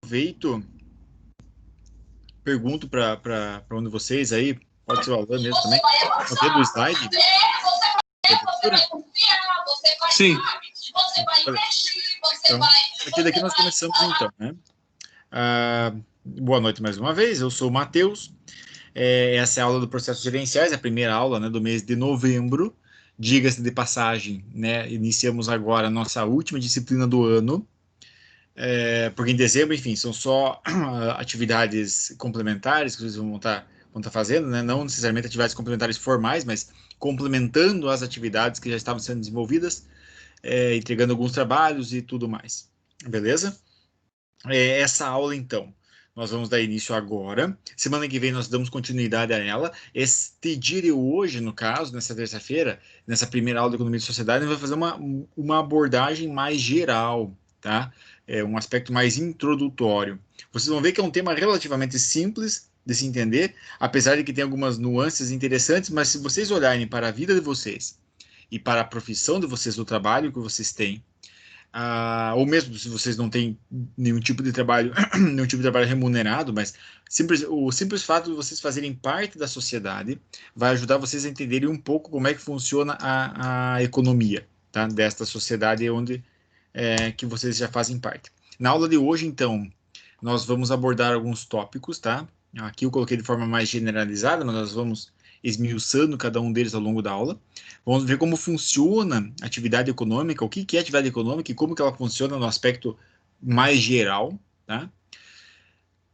aproveito, pergunto para um de vocês aí, pode ser o Alan mesmo também, no do slide. Sim. Então, aqui daqui nós começamos então, né? Boa noite mais uma vez, eu sou o Matheus. Essa é a aula do processos gerenciais, a primeira aula, né, do mês de novembro. Diga-se de passagem, né? Iniciamos agora a nossa última disciplina do ano. Porque em dezembro, enfim, são só atividades complementares que vocês vão estar fazendo, né? Não necessariamente atividades complementares formais, mas complementando as atividades que já estavam sendo desenvolvidas, entregando alguns trabalhos e tudo mais. Beleza? Essa aula, então, nós vamos dar início agora. Semana que vem nós damos continuidade a ela. Este dia de hoje, no caso, nessa terça-feira, nessa primeira aula de Economia de Sociedade, a gente vai fazer uma abordagem mais geral, tá? Um aspecto mais introdutório. Vocês vão ver que é um tema relativamente simples de se entender, apesar de que tem algumas nuances interessantes, mas se vocês olharem para a vida de vocês e para a profissão de vocês, do trabalho que vocês têm, ou mesmo se vocês não têm nenhum tipo de trabalho, nenhum tipo de trabalho remunerado, mas o simples fato de vocês fazerem parte da sociedade vai ajudar vocês a entenderem um pouco como é que funciona a economia, tá? Desta sociedade onde que vocês já fazem parte. Na aula de hoje, então, nós vamos abordar alguns tópicos, tá? Aqui eu coloquei de forma mais generalizada, mas nós vamos esmiuçando cada um deles ao longo da aula. Vamos ver como funciona a atividade econômica, o que é atividade econômica e como que ela funciona no aspecto mais geral, tá?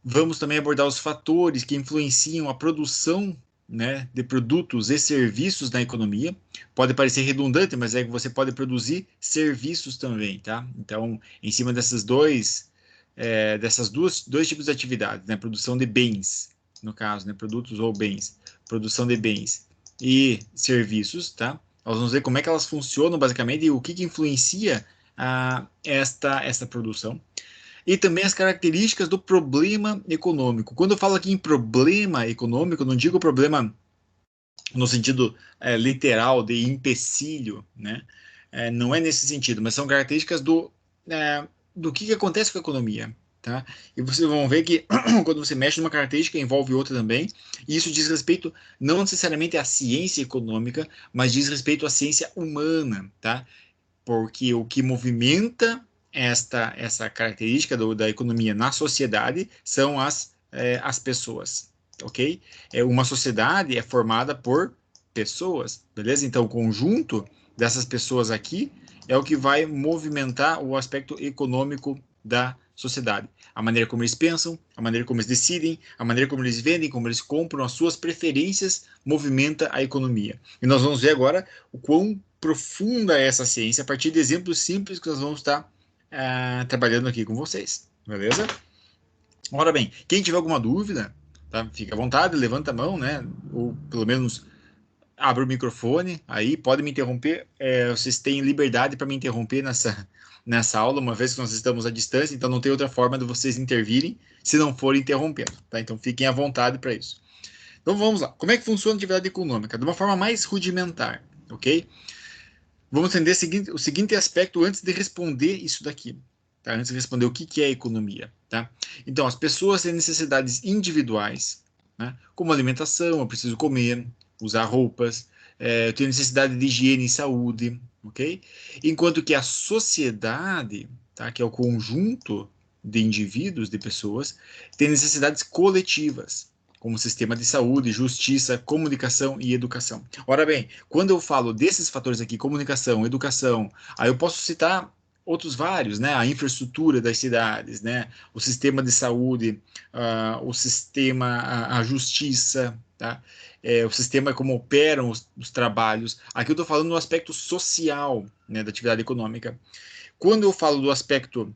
Vamos também abordar os fatores que influenciam a produção, né, de produtos e serviços na economia. Pode parecer redundante, mas é que você pode produzir serviços também, tá? Então, em cima dois tipos de atividades, né, produção de bens, no caso, né, produtos ou bens, produção de bens e serviços, tá? Nós vamos ver como é que elas funcionam basicamente e o que influencia esta produção. E também as características do problema econômico. Quando eu falo aqui em problema econômico, eu não digo problema no sentido literal de empecilho, né? Não é nesse sentido, mas são características do que acontece com a economia, tá? E vocês vão ver que quando você mexe numa característica, envolve outra também, e isso diz respeito não necessariamente à ciência econômica, mas diz respeito à ciência humana, tá? Porque o que movimenta essa característica da economia na sociedade são as pessoas, ok? Uma sociedade é formada por pessoas, beleza? Então, o conjunto dessas pessoas aqui é o que vai movimentar o aspecto econômico da sociedade. A maneira como eles pensam, a maneira como eles decidem, a maneira como eles vendem, como eles compram, as suas preferências movimenta a economia. E nós vamos ver agora o quão profunda essa ciência a partir de exemplos simples que nós vamos estar trabalhando aqui com vocês, beleza? Ora bem, quem tiver alguma dúvida, tá? Fica à vontade, levanta a mão, né? Ou pelo menos abre o microfone, aí pode me interromper. Vocês têm liberdade para me interromper nessa aula, uma vez que nós estamos à distância, então não tem outra forma de vocês intervirem se não for interrompendo, tá? Então fiquem à vontade para isso. Então vamos lá. Como é que funciona a atividade econômica? De uma forma mais rudimentar, ok? Vamos entender o seguinte aspecto antes de responder isso daqui, tá? Antes de responder o que é economia, tá? Então, as pessoas têm necessidades individuais, né? Como alimentação, eu preciso comer, usar roupas, eu tenho necessidade de higiene e saúde, ok? Enquanto que a sociedade, tá? Que é o conjunto de indivíduos, de pessoas, tem necessidades coletivas, como sistema de saúde, justiça, comunicação e educação. Ora bem, quando eu falo desses fatores aqui, comunicação, educação, aí eu posso citar outros vários, né? A infraestrutura das cidades, né? O sistema de saúde, o sistema, a justiça, tá? O sistema como operam os trabalhos. Aqui eu estou falando no aspecto social, né, da atividade econômica. Quando eu falo do aspecto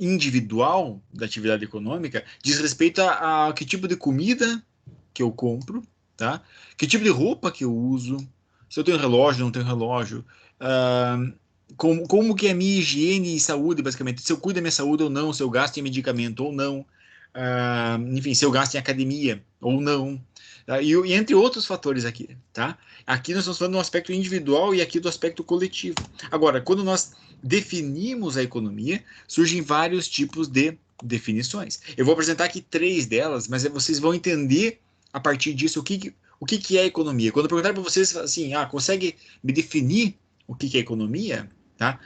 individual da atividade econômica diz respeito a que tipo de comida que eu compro, tá? Que tipo de roupa que eu uso, se eu tenho relógio, não tenho relógio, como que é a minha higiene e saúde, basicamente, se eu cuido da minha saúde ou não, se eu gasto em medicamento ou não, enfim, se eu gasto em academia ou não, tá? E entre outros fatores aqui, tá? Aqui nós estamos falando do aspecto individual e aqui do aspecto coletivo. Agora, quando nós definimos a economia, surgem vários tipos de definições. Eu vou apresentar aqui 3 delas, mas vocês vão entender a partir disso o que é economia. Quando eu perguntar para vocês assim, consegue me definir o que é economia, tá?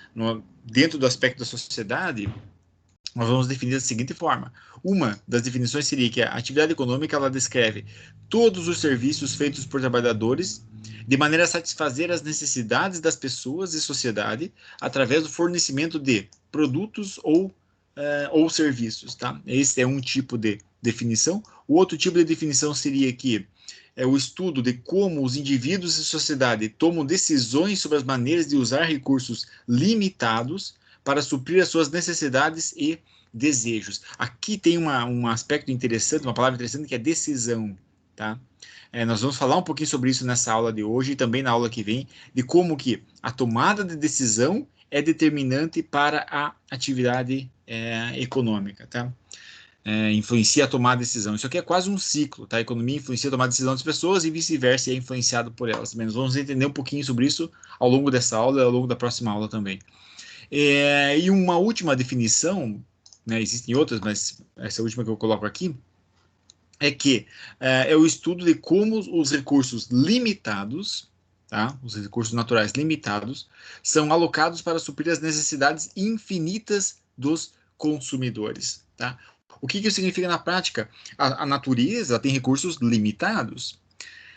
Dentro do aspecto da sociedade, nós vamos definir da seguinte forma. Uma das definições seria que a atividade econômica ela descreve todos os serviços feitos por trabalhadores de maneira a satisfazer as necessidades das pessoas e sociedade através do fornecimento de produtos ou serviços, tá? Esse é um tipo de definição. O outro tipo de definição seria que é o estudo de como os indivíduos e sociedade tomam decisões sobre as maneiras de usar recursos limitados para suprir as suas necessidades e desejos. Aqui tem um aspecto interessante, uma palavra interessante, que é decisão, tá? Nós vamos falar um pouquinho sobre isso nessa aula de hoje e também na aula que vem, de como que a tomada de decisão é determinante para a atividade econômica, tá? Influencia a tomar decisão. Isso aqui é quase um ciclo, tá? A economia influencia a tomar decisão das pessoas e vice-versa, é influenciado por elas. Mas vamos entender um pouquinho sobre isso ao longo dessa aula e ao longo da próxima aula também. E uma última definição, né, existem outras, mas essa última que eu coloco aqui, é que é o estudo de como os recursos limitados, tá, os recursos naturais limitados, são alocados para suprir as necessidades infinitas dos consumidores. Tá? O que isso significa na prática? A natureza tem recursos limitados,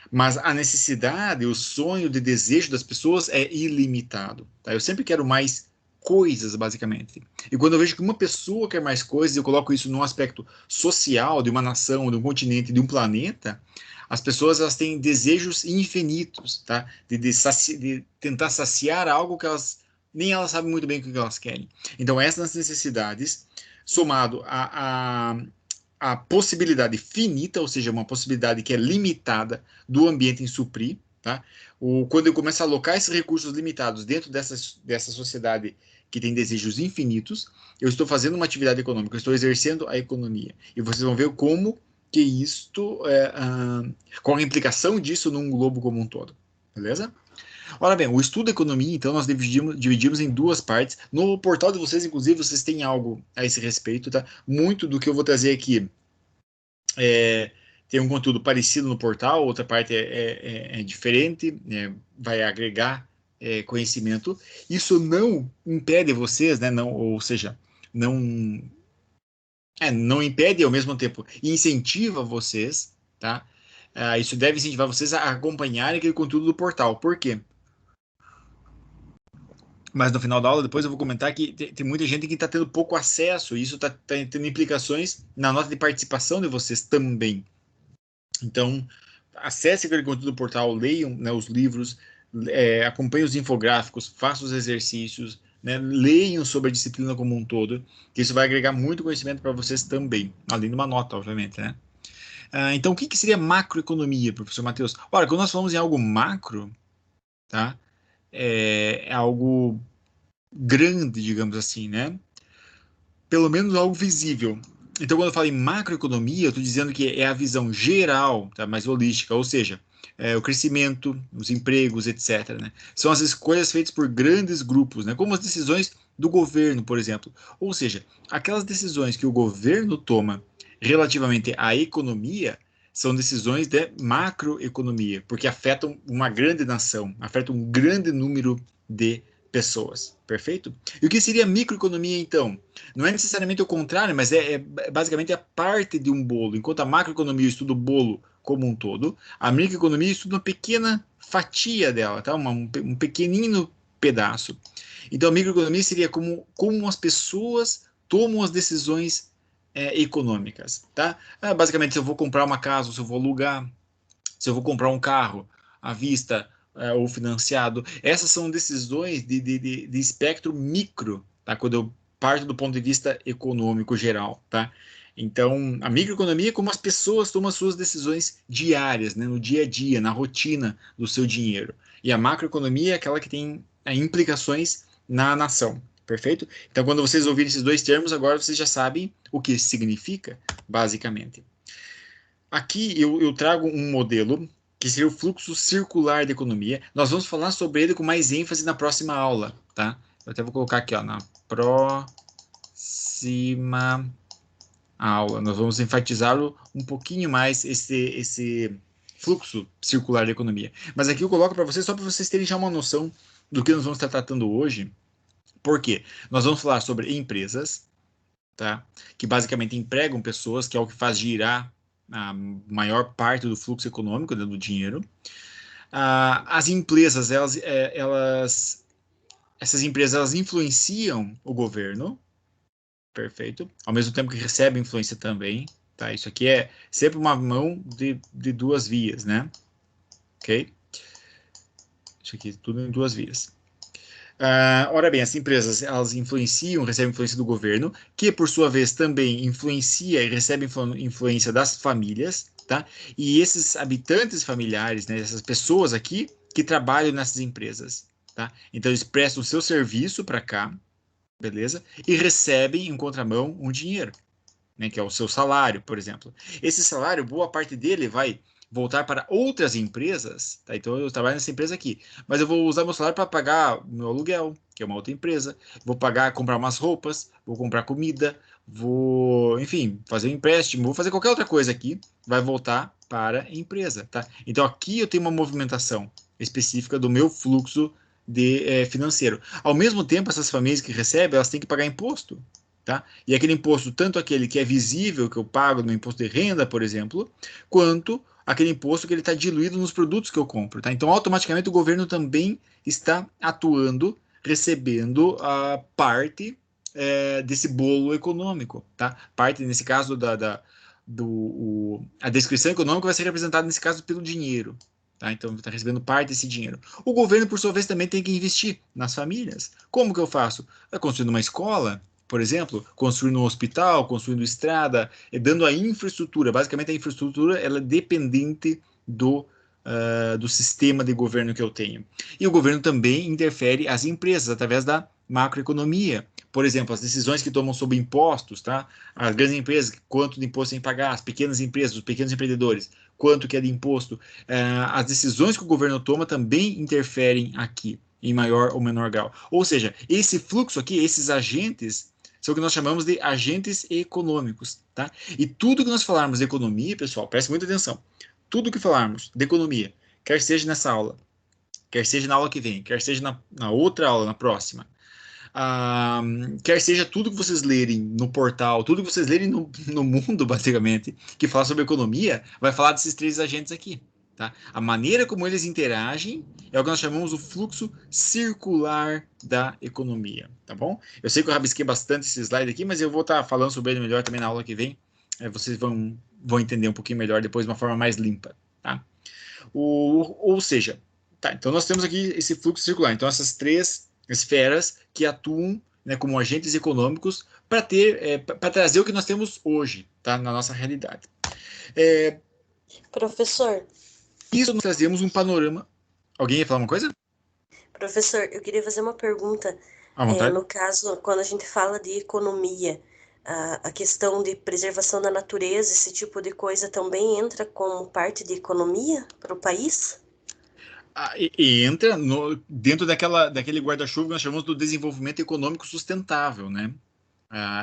mas a necessidade, o sonho de desejo das pessoas é ilimitado. Tá? Eu sempre quero mais coisas, basicamente. E quando eu vejo que uma pessoa quer mais coisas, eu coloco isso num aspecto social, de uma nação, de um continente, de um planeta, as pessoas elas têm desejos infinitos, tá? De tentar saciar algo que nem elas sabem muito bem o que elas querem. Então, essas necessidades, somado a possibilidade finita, ou seja, uma possibilidade que é limitada do ambiente em suprir, tá? Quando eu começo a alocar esses recursos limitados dentro dessa sociedade que tem desejos infinitos, eu estou fazendo uma atividade econômica, eu estou exercendo a economia. E vocês vão ver como que isto, qual a implicação disso num globo como um todo. Beleza? Ora bem, o estudo da economia, então, nós dividimos em 2 partes. No portal de vocês, inclusive, vocês têm algo a esse respeito, tá? Muito do que eu vou trazer aqui tem um conteúdo parecido no portal, outra parte é diferente, vai agregar conhecimento. Isso não impede vocês, né? Não, ou seja, não, não impede ao mesmo tempo, incentiva vocês, tá? Isso deve incentivar vocês a acompanharem aquele conteúdo do portal. Por quê? Mas no final da aula, depois eu vou comentar que tem muita gente que está tendo pouco acesso, e isso está tendo implicações na nota de participação de vocês também. Então, acesse aquele conteúdo do portal, leiam, né, os livros, acompanhem os infográficos, façam os exercícios, né, leiam sobre a disciplina como um todo, que isso vai agregar muito conhecimento para vocês também, além de uma nota, obviamente, né? Então, o que seria macroeconomia, professor Matheus? Ora, quando nós falamos em algo macro, tá? É algo grande, digamos assim, né? Pelo menos algo visível. Então, quando eu falo em macroeconomia, eu estou dizendo que é a visão geral, tá, mais holística, ou seja, o crescimento, os empregos, etc. Né? São as escolhas feitas por grandes grupos, né, como as decisões do governo, por exemplo. Ou seja, aquelas decisões que o governo toma relativamente à economia são decisões de macroeconomia, porque afetam uma grande nação, afetam um grande número de pessoas. Perfeito? E o que seria microeconomia, então? Não é necessariamente o contrário, mas basicamente a parte de um bolo. Enquanto a macroeconomia estuda o bolo como um todo, a microeconomia estuda uma pequena fatia dela, tá? Um pequenino pedaço. Então, a microeconomia seria como as pessoas tomam as decisões econômicas, tá? Basicamente, se eu vou comprar uma casa, se eu vou alugar, se eu vou comprar um carro à vista ou financiado, essas são decisões de espectro micro, tá? Quando eu parto do ponto de vista econômico geral, tá? Então, a microeconomia é como as pessoas tomam as suas decisões diárias, né? No dia a dia, na rotina do seu dinheiro. E a macroeconomia é aquela que tem implicações na nação. Perfeito? Então, quando vocês ouvirem esses 2 termos, agora vocês já sabem o que significa, basicamente. Aqui eu trago um modelo que seria o fluxo circular da economia. Nós vamos falar sobre ele com mais ênfase na próxima aula, tá? Eu até vou colocar aqui, ó, na próxima a aula. Nós vamos enfatizá-lo um pouquinho mais, esse fluxo circular da economia. Mas aqui eu coloco para vocês, só para vocês terem já uma noção do que nós vamos estar tratando hoje. Por quê? Nós vamos falar sobre empresas, tá? Que basicamente empregam pessoas, que é o que faz girar a maior parte do fluxo econômico, né, do dinheiro. As empresas, essas empresas, elas influenciam o governo, perfeito, ao mesmo tempo que recebem influência também, tá? Isso aqui é sempre uma mão de duas vias, né? Ok? Isso aqui tudo em duas vias. Ora bem, as empresas, elas influenciam, recebem influência do governo, que por sua vez também influencia e recebe influência das famílias, tá? E esses habitantes familiares, né, essas pessoas aqui que trabalham nessas empresas, tá? Então eles prestam o seu serviço para cá, beleza? E recebem em contramão um dinheiro, né, que é o seu salário, por exemplo. Esse salário, boa parte dele vai voltar para outras empresas, tá? Então eu trabalho nessa empresa aqui, mas eu vou usar meu salário para pagar o meu aluguel, que é uma outra empresa, vou pagar, comprar umas roupas, vou comprar comida, vou, enfim, fazer um empréstimo, vou fazer qualquer outra coisa aqui, vai voltar para a empresa, tá? Então aqui eu tenho uma movimentação específica do meu fluxo financeiro. Ao mesmo tempo, essas famílias que recebem, elas têm que pagar imposto, tá? E aquele imposto, tanto aquele que é visível, que eu pago no imposto de renda, por exemplo, quanto aquele imposto que ele está diluído nos produtos que eu compro, tá? Então, automaticamente, o governo também está atuando, recebendo a parte desse bolo econômico, tá? Parte, nesse caso, a descrição econômica vai ser representada, nesse caso, pelo dinheiro, tá? Então, está recebendo parte desse dinheiro. O governo, por sua vez, também tem que investir nas famílias. Como que eu faço? Construindo uma escola, por exemplo, construindo um hospital, construindo estrada, dando a infraestrutura. Basicamente, a infraestrutura ela é dependente do sistema de governo que eu tenho. E o governo também interfere as empresas através da macroeconomia. Por exemplo, as decisões que tomam sobre impostos, tá? As grandes empresas, quanto de imposto tem que pagar, as pequenas empresas, os pequenos empreendedores, quanto que é de imposto. As decisões que o governo toma também interferem aqui, em maior ou menor grau. Ou seja, esse fluxo aqui, esses agentes, são o que nós chamamos de agentes econômicos, tá? E tudo que nós falarmos de economia, pessoal, preste muita atenção. Tudo que falarmos de economia, quer seja nessa aula, quer seja na aula que vem, quer seja na outra aula, na próxima, quer seja tudo que vocês lerem no portal, tudo que vocês lerem no mundo, basicamente, que fala sobre economia, vai falar desses três agentes aqui. Tá? A maneira como eles interagem é o que nós chamamos o fluxo circular da economia, tá bom? Eu sei que eu rabisquei bastante esse slide aqui, mas eu vou estar falando sobre ele melhor também na aula que vem. Vocês vão entender um pouquinho melhor depois de uma forma mais limpa, tá? Ou seja, tá, então nós temos aqui esse fluxo circular. Então essas três esferas que atuam, né, como agentes econômicos para trazer o que nós temos hoje, tá, na nossa realidade. Professor. Isso nós trazemos um panorama. Alguém ia falar uma coisa? Professor, eu queria fazer uma pergunta. À vontade. No caso, quando a gente fala de economia, a questão de preservação da natureza, esse tipo de coisa também entra como parte de economia para o país? E entra dentro daquele guarda-chuva que nós chamamos do desenvolvimento econômico sustentável, né?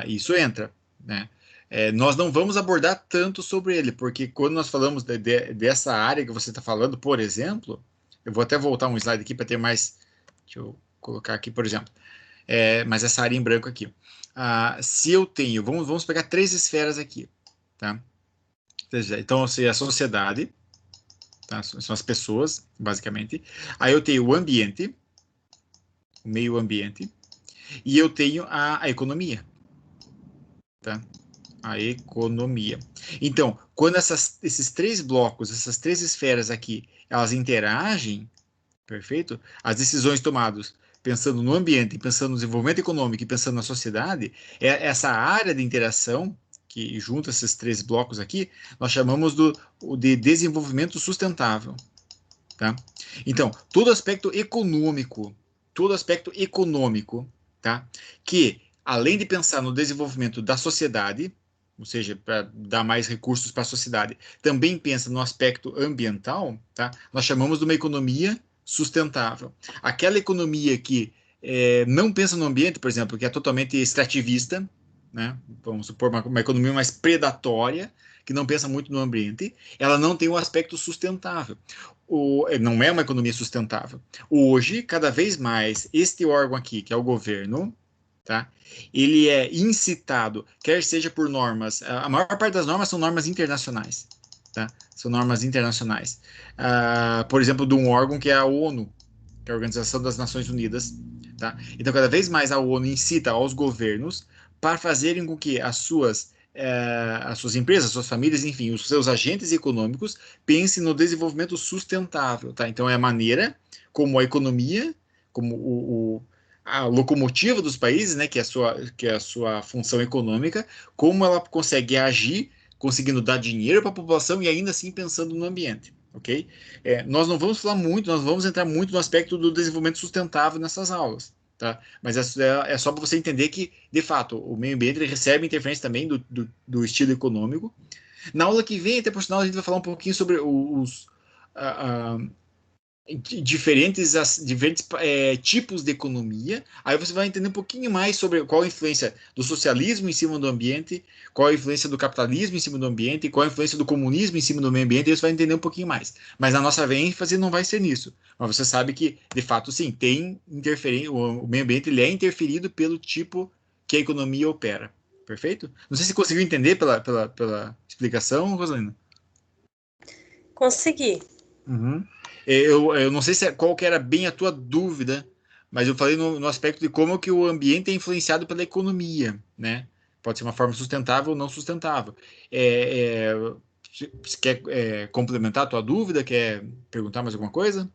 Isso entra, né? Nós não vamos abordar tanto sobre ele, porque quando nós falamos dessa área que você está falando, por exemplo, eu vou até voltar um slide aqui para ter mais. Deixa eu colocar aqui, por exemplo. Mas essa área em branco aqui. Se eu tenho, vamos pegar três esferas aqui, tá? Então, a sociedade, tá? São as pessoas, basicamente. Aí eu tenho o ambiente, o meio ambiente, e eu tenho a economia, tá? A economia. Então, quando esses três blocos, essas três esferas aqui, elas interagem, perfeito? As decisões tomadas pensando no ambiente, pensando no desenvolvimento econômico e pensando na sociedade, essa área de interação que junta esses três blocos aqui, nós chamamos de desenvolvimento sustentável, tá? Então, todo aspecto econômico, tá? Que além de pensar no desenvolvimento da sociedade, ou seja, para dar mais recursos para a sociedade, também pensa no aspecto ambiental, tá? Nós chamamos de uma economia sustentável. Aquela economia que não pensa no ambiente, por exemplo, que é totalmente extrativista, né? Vamos supor uma economia mais predatória, que não pensa muito no ambiente, ela não tem o aspecto sustentável. Não é uma economia sustentável. Hoje, cada vez mais, este órgão aqui, que é o governo, tá? Ele é incitado, quer seja por normas, a maior parte das normas são normas internacionais, tá? São normas internacionais. Por exemplo, de um órgão que é a ONU, que é a Organização das Nações Unidas, tá? Então, cada vez mais a ONU incita aos governos para fazerem com que as suas empresas, as suas famílias, enfim, os seus agentes econômicos pensem no desenvolvimento sustentável, tá? Então, é a maneira como a economia, como a locomotiva dos países, né, que é a sua função econômica, como ela consegue agir, conseguindo dar dinheiro para a população e ainda assim pensando no ambiente, ok? Nós não vamos falar muito, nós vamos entrar muito no aspecto do desenvolvimento sustentável nessas aulas, tá? Mas é só para você entender que, de fato, o meio ambiente ele recebe interferência também do estilo econômico. Na aula que vem, até por sinal, a gente vai falar um pouquinho sobre diferentes tipos de economia. Aí você vai entender um pouquinho mais sobre qual a influência do socialismo em cima do ambiente, qual a influência do capitalismo em cima do ambiente, qual a influência do comunismo em cima do meio ambiente, e você vai entender um pouquinho mais. Mas a nossa ênfase não vai ser nisso. Mas você sabe que, de fato, sim, tem interferência, o meio ambiente ele é interferido pelo tipo que a economia opera. Perfeito? Não sei se conseguiu entender pela explicação, Rosalina. Consegui. Uhum. Eu não sei qual que era bem a tua dúvida, mas eu falei no aspecto de como que o ambiente é influenciado pela economia, né? Pode ser uma forma sustentável ou não sustentável. É, é, você quer complementar a tua dúvida? Quer perguntar mais alguma coisa?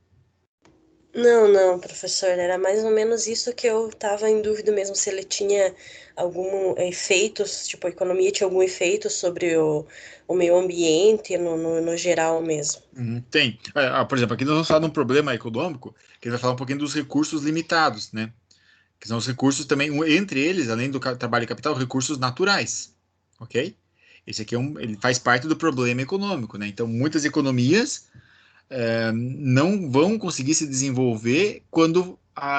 Não, não, professor, era mais ou menos isso que eu estava em dúvida mesmo, se ele tinha algum efeito, tipo, a economia tinha algum efeito sobre o meio ambiente no geral mesmo. Tem. Por exemplo, aqui nós vamos falar de um problema econômico, que ele vai falar um pouquinho dos recursos limitados, né? Que são os recursos também, entre eles, além do trabalho e capital, recursos naturais, ok? Esse aqui ele faz parte do problema econômico, né? Então, muitas economias não vão conseguir se desenvolver quando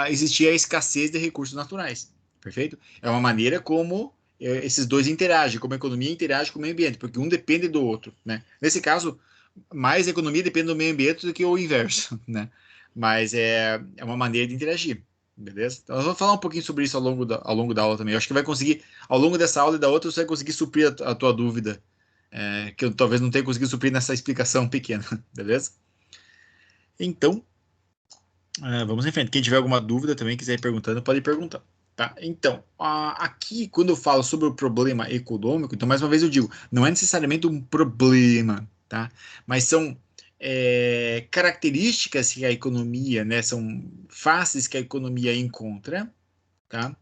existir a escassez de recursos naturais, perfeito? É uma maneira como esses dois interagem, como a economia interage com o meio ambiente, porque um depende do outro, né? Nesse caso, mais a economia depende do meio ambiente do que o inverso, né? Mas é uma maneira de interagir, beleza? Então, nós vamos falar um pouquinho sobre isso ao longo da aula também. Eu acho que vai conseguir, ao longo dessa aula e da outra, você vai conseguir suprir a tua dúvida, que eu talvez não tenha conseguido suprir nessa explicação pequena, beleza? Então, vamos em frente. Quem tiver alguma dúvida também, quiser ir perguntando, pode ir perguntando. Tá? Então, aqui, quando eu falo sobre o problema econômico, então, mais uma vez eu digo, não é necessariamente um problema, tá? Mas são características que a economia, né, são faces que a economia encontra, tá?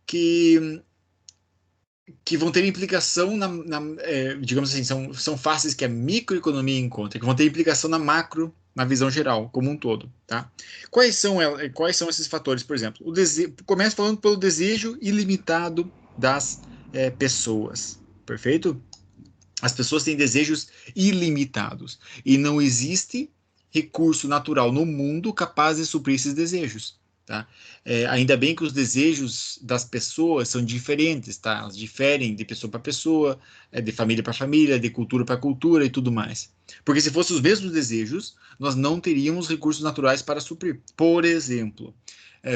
Que, que vão ter implicação digamos assim, são faces que a microeconomia encontra, que vão ter implicação na macro, na visão geral, como um todo, tá? Quais são esses fatores, por exemplo? Começa falando pelo desejo ilimitado das pessoas, perfeito? As pessoas têm desejos ilimitados e não existe recurso natural no mundo capaz de suprir esses desejos. Tá? Ainda bem que os desejos das pessoas são diferentes, tá? Elas diferem de pessoa para pessoa, de família para família, de cultura para cultura e tudo mais. Porque se fossem os mesmos desejos, nós não teríamos recursos naturais para suprir. Por exemplo,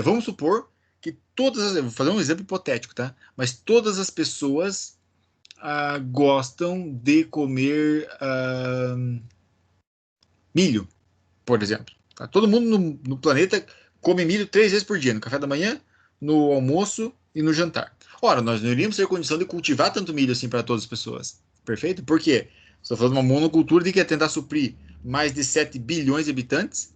vamos supor que vou fazer um exemplo hipotético, tá? Mas todas as pessoas gostam de comer milho, por exemplo. Tá? Todo mundo no planeta come milho 3 vezes por dia, no café da manhã, no almoço e no jantar. Ora, nós não iríamos ter condição de cultivar tanto milho assim para todas as pessoas. Perfeito? Por quê? Estou falando de uma monocultura de que é tentar suprir mais de 7 bilhões de habitantes,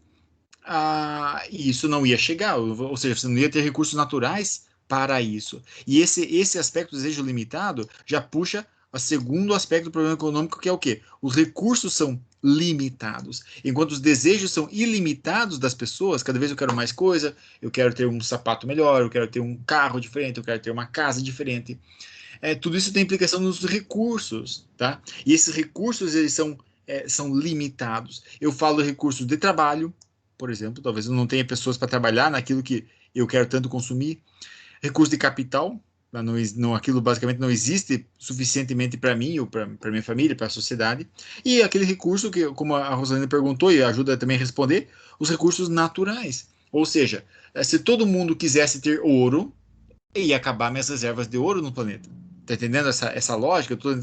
e isso não ia chegar, ou seja, você não ia ter recursos naturais para isso. E esse aspecto do desejo limitado já puxa o segundo aspecto do problema econômico, que é o quê? Os recursos são limitados. Enquanto os desejos são ilimitados das pessoas, cada vez eu quero mais coisa, eu quero ter um sapato melhor, eu quero ter um carro diferente, eu quero ter uma casa diferente. Tudo isso tem implicação nos recursos, tá? E esses recursos, eles são limitados. Eu falo recursos de trabalho, por exemplo, talvez eu não tenha pessoas para trabalhar naquilo que eu quero tanto consumir. Recurso de capital, aquilo basicamente não existe suficientemente para mim ou para minha família, para a sociedade. E aquele recurso que, como a Rosalina perguntou e ajuda também a responder, os recursos naturais. Ou seja, se todo mundo quisesse ter ouro, ia acabar minhas reservas de ouro no planeta. Tá entendendo essa lógica? Eu estou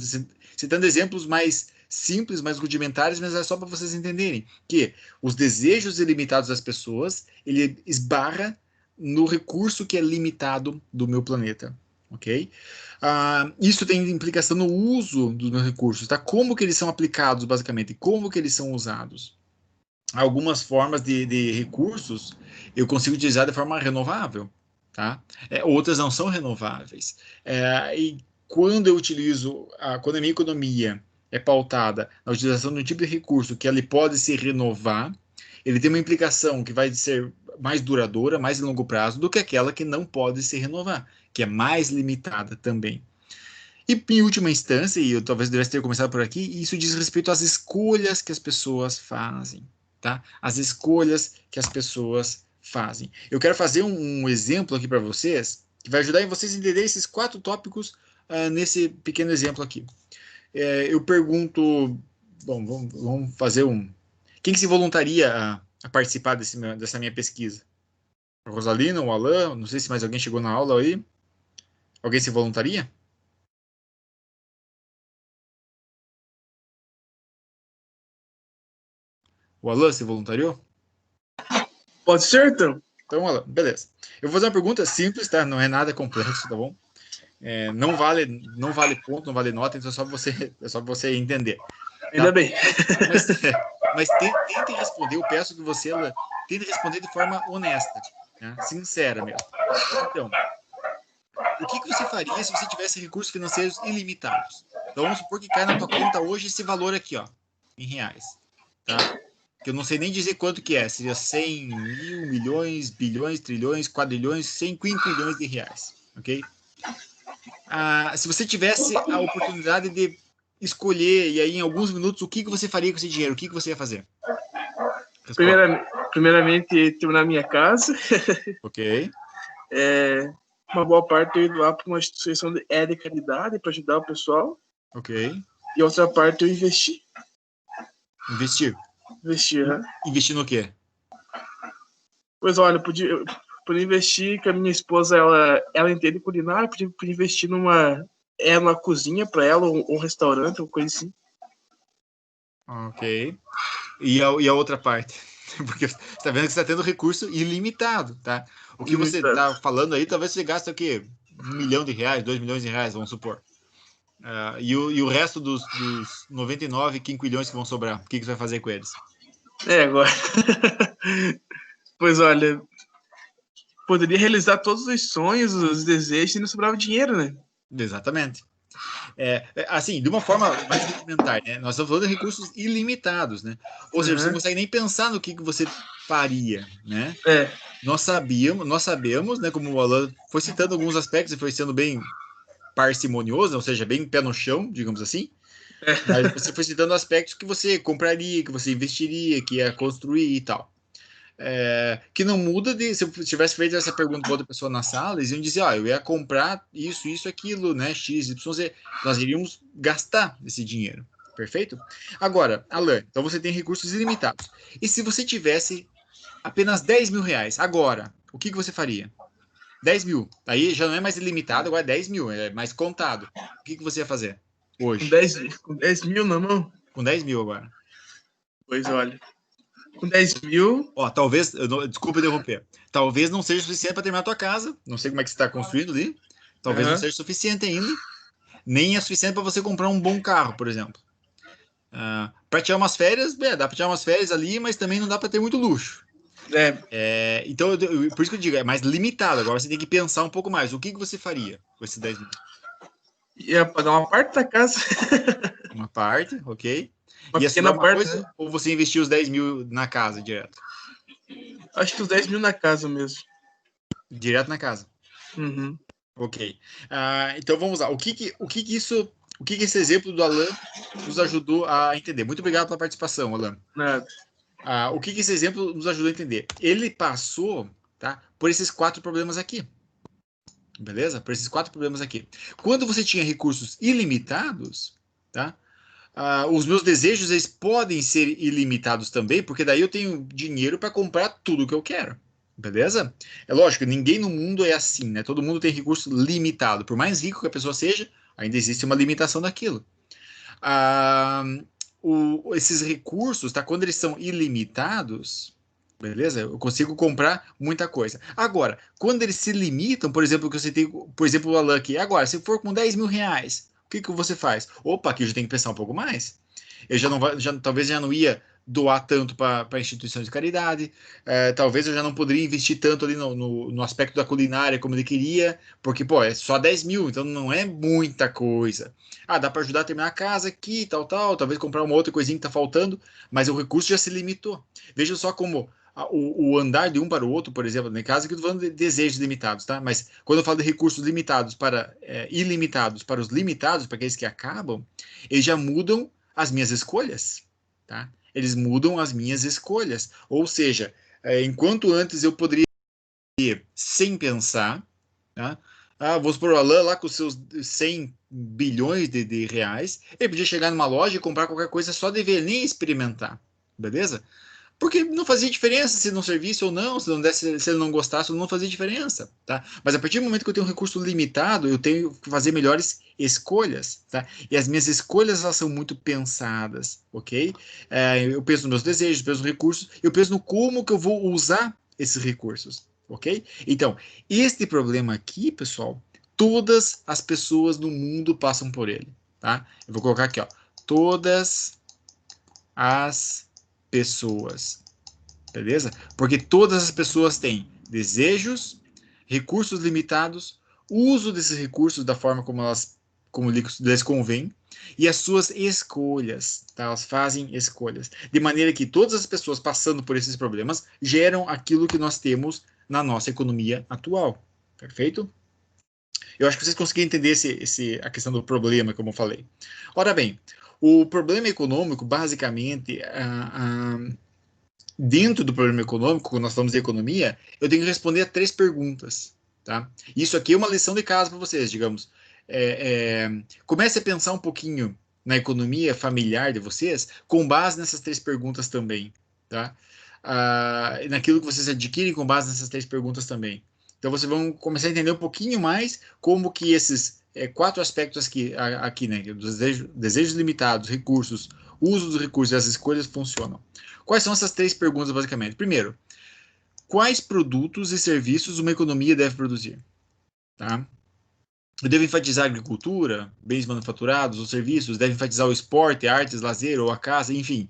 citando exemplos mais simples, mais rudimentares, mas é só para vocês entenderem que os desejos ilimitados das pessoas, ele esbarra no recurso que é limitado do meu planeta, ok? Isso tem implicação no uso dos meus recursos, tá? Como que eles são aplicados, basicamente, como que eles são usados. Algumas formas de recursos eu consigo utilizar de forma renovável, tá? Outras não são renováveis. E quando eu utilizo, quando a minha economia é pautada na utilização de um tipo de recurso que ele pode se renovar, ele tem uma implicação que vai ser mais duradoura, mais em longo prazo, do que aquela que não pode se renovar, que é mais limitada também. E, em última instância, e eu talvez devesse ter começado por aqui, isso diz respeito às escolhas que as pessoas fazem, tá? As escolhas que as pessoas fazem. Eu quero fazer um exemplo aqui para vocês, que vai ajudar em vocês a entender esses 4 tópicos nesse pequeno exemplo aqui. Eu pergunto, bom, vamos fazer quem que se voluntaria a participar dessa minha pesquisa? A Rosalina, o Alan, não sei se mais alguém chegou na aula aí. Alguém se voluntaria? O Alan se voluntariou? Pode ser, então? Então, Alan, beleza. Eu vou fazer uma pergunta simples, tá? Não é nada complexo, tá bom? Não vale ponto, não vale nota, então é só você entender. Ainda Tá? bem. Mas tente responder, eu peço que você, Alan, tente responder de forma honesta, né? Sincera mesmo. Então, o que você faria se você tivesse recursos financeiros ilimitados? Então, vamos supor que cai na tua conta hoje esse valor aqui, ó, em reais, tá? Que eu não sei nem dizer quanto que é, seria 100 mil, milhões, bilhões, trilhões, quadrilhões, 100 quintilhões de reais, ok? Se você tivesse a oportunidade de escolher, e aí em alguns minutos, o que você faria com esse dinheiro? O que você ia fazer? Primeiramente, terminar minha casa. Ok. Uma boa parte eu ir doar para uma instituição de caridade para ajudar o pessoal. Ok. E outra parte eu investir. Investir? Investir, né? Investir no quê? Pois olha, eu podia investir, que a minha esposa, ela entende culinária, podia investir numa cozinha para ela, um restaurante, uma coisa assim. Ok. E a outra parte? Porque você está vendo que você está tendo recurso ilimitado, tá? O que você está falando aí, talvez você gaste o quê? R$1 milhão, R$2 milhões, vamos supor. E o resto dos 99 quinquilhões que vão sobrar, o que você vai fazer com eles? Agora. Pois olha, poderia realizar todos os sonhos, os desejos e não sobrava dinheiro, né? Exatamente. Assim, de uma forma mais rudimentar, né? Nós estamos falando de recursos ilimitados, né? Ou seja, você não consegue nem pensar no que você faria, né? Nós sabemos, né? Como o Alan foi citando alguns aspectos e foi sendo bem parcimonioso, ou seja, bem pé no chão, digamos assim. Mas você foi citando aspectos que você compraria, que você investiria, que ia construir e tal. Que não muda se eu tivesse feito essa pergunta para outra pessoa na sala, eles iam dizer, eu ia comprar isso, aquilo, né, X, Y, Z. Nós iríamos gastar esse dinheiro, perfeito? Agora, Alan, então você tem recursos ilimitados. E se você tivesse apenas R$10 mil, agora, o que você faria? 10 mil, aí já não é mais ilimitado, agora é 10 mil, é mais contado. O que você ia fazer hoje? Com 10 mil na mão? Com 10 mil agora. Pois olha, com 10 mil... Talvez, desculpa interromper, talvez não seja suficiente para terminar a tua casa, não sei como é que você está construindo ali, talvez não seja suficiente ainda, nem é suficiente para você comprar um bom carro, por exemplo. Para tirar umas férias, dá para tirar umas férias ali, mas também não dá para ter muito luxo. Então, por isso que eu digo, é mais limitado. Agora você tem que pensar um pouco mais. O que você faria com esses 10 mil? Ia pagar uma parte da casa. Uma parte, ok. Uma ia pequena parte, coisa, né? ou você investiu os 10 mil na casa direto? Acho que os 10 mil na casa mesmo. Direto na casa. Uhum. Ok. Então vamos lá. O que esse exemplo do Alan nos ajudou a entender? Muito obrigado pela participação, Alan. Nada. O que esse exemplo nos ajudou a entender? Ele passou, tá, por esses 4 problemas aqui. beleza? Por esses 4 problemas aqui. Quando você tinha recursos ilimitados, tá? Os meus desejos, eles podem ser ilimitados também, porque daí eu tenho dinheiro para comprar tudo que eu quero, beleza? É lógico, ninguém no mundo é assim, né? Todo mundo tem recurso limitado. Por mais rico que a pessoa seja, ainda existe uma limitação daquilo. Esses recursos, tá? Quando eles são ilimitados, beleza? Eu consigo comprar muita coisa. Agora, quando eles se limitam, por exemplo, que você tem, por exemplo, o Alan aqui, agora, se for com 10 mil reais, o que que você faz? Opa, aqui eu já tenho que pensar um pouco mais. Eu já não vai, já, talvez já não ia doar tanto para instituição de caridade, talvez eu já não poderia investir tanto ali no aspecto da culinária como ele queria, porque, pô, é só 10 mil, então não é muita coisa. Dá para ajudar a terminar a casa aqui, tal, talvez comprar uma outra coisinha que está faltando, mas o recurso já se limitou. Veja só como o andar de um para o outro, por exemplo, no caso aqui eu estou falando de desejos limitados, tá? Mas quando eu falo de recursos limitados para ilimitados, para os limitados, para aqueles que acabam, eles já mudam as minhas escolhas, tá? Eles mudam as minhas escolhas. Ou seja, enquanto antes eu poderia ir sem pensar, tá? Vou supor o Alan lá com seus 100 bilhões de reais, ele podia chegar numa loja e comprar qualquer coisa só de ver, nem experimentar, beleza? Porque não fazia diferença se não servisse ou não, se não desse, se ele não gostasse, não fazia diferença, tá? Mas a partir do momento que eu tenho um recurso limitado, eu tenho que fazer melhores escolhas, tá? E as minhas escolhas, elas são muito pensadas, ok? Eu penso nos meus desejos, penso nos recursos, eu penso no como que eu vou usar esses recursos, ok? Então, este problema aqui, pessoal, todas as pessoas no mundo passam por ele, tá? Eu vou colocar aqui, ó, todas as pessoas, beleza? Porque todas as pessoas têm desejos, recursos limitados, uso desses recursos da forma como lhes convém, e as suas escolhas, tá? Elas fazem escolhas. De maneira que todas as pessoas passando por esses problemas geram aquilo que nós temos na nossa economia atual. Perfeito? Eu acho que vocês conseguiram entender a questão do problema, como eu falei. Ora bem, o problema econômico, basicamente, dentro do problema econômico, quando nós falamos de economia, eu tenho que responder a 3 perguntas, tá? Isso aqui é uma lição de casa para vocês, digamos. Comece a pensar um pouquinho na economia familiar de vocês, com base nessas 3 perguntas também, tá? Naquilo que vocês adquirem com base nessas 3 perguntas também. Então, vocês vão começar a entender um pouquinho mais como que esses 4 aspectos aqui, né? Dos desejos limitados, recursos, uso dos recursos e as escolhas funcionam. Quais são essas 3 perguntas, basicamente? Primeiro, quais produtos e serviços uma economia deve produzir? Tá? Eu devo enfatizar a agricultura, bens manufaturados ou serviços? Deve enfatizar o esporte, artes, lazer ou a casa? Enfim,